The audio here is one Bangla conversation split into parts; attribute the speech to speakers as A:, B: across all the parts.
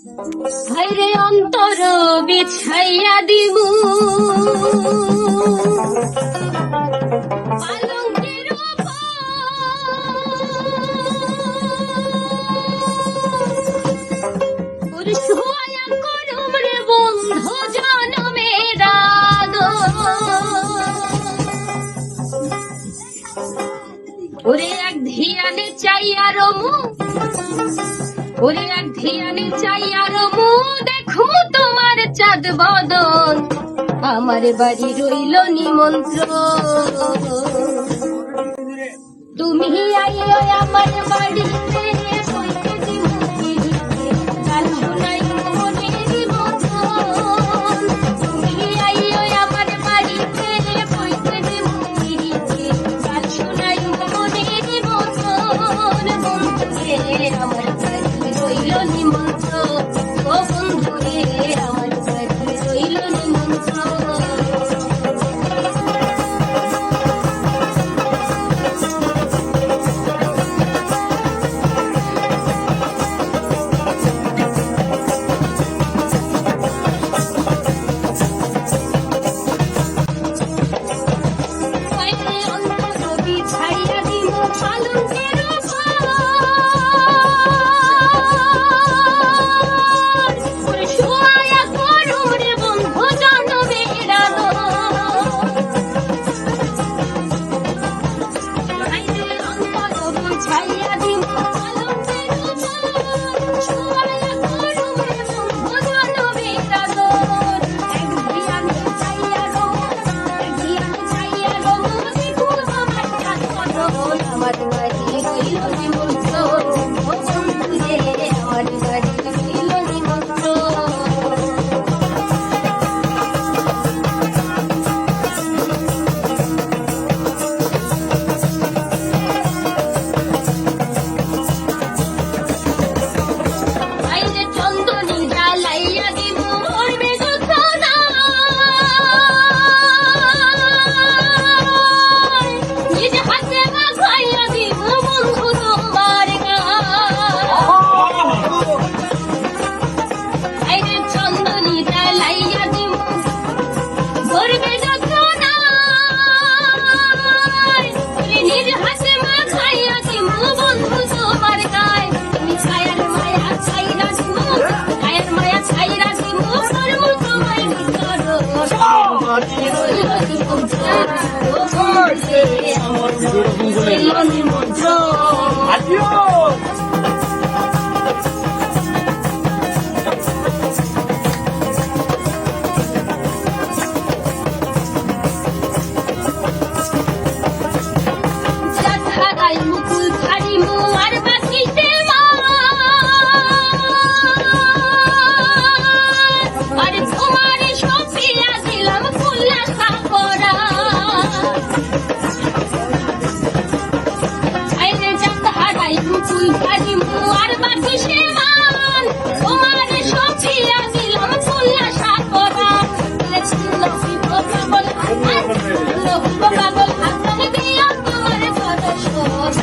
A: হায়রে অন্তর বিছাইয়া দিমু পালঙ্কের উপর শুয়া করুম রে বন্ধু জনমের ওরে এক ধিয়ানে চাইয়া রমু ওরে এক ধিয়ানে চাইয়া রমু দেখো তোমার চাঁদ বদন আমার বাড়ি রইল নিমন্ত্রণ তুমি আইও আমার বাড়িতে বইতে দিমু পিড়িতে গান শোনাই মনের মতন তুমি আইও আমার বাড়িতে বইতে দিমু পিড়িতে গান শোনাই মনের মতন বন্ধুরে আমার বাড়ি রইল নিমন্ত্রণ ও বন্ধুরে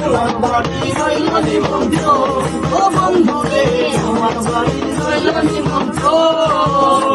A: আমার বাড়ি রইল নিমন্ত্রণ
B: ও বন্ধুরে আমার বাড়ি রইল নিমন্ত্রণ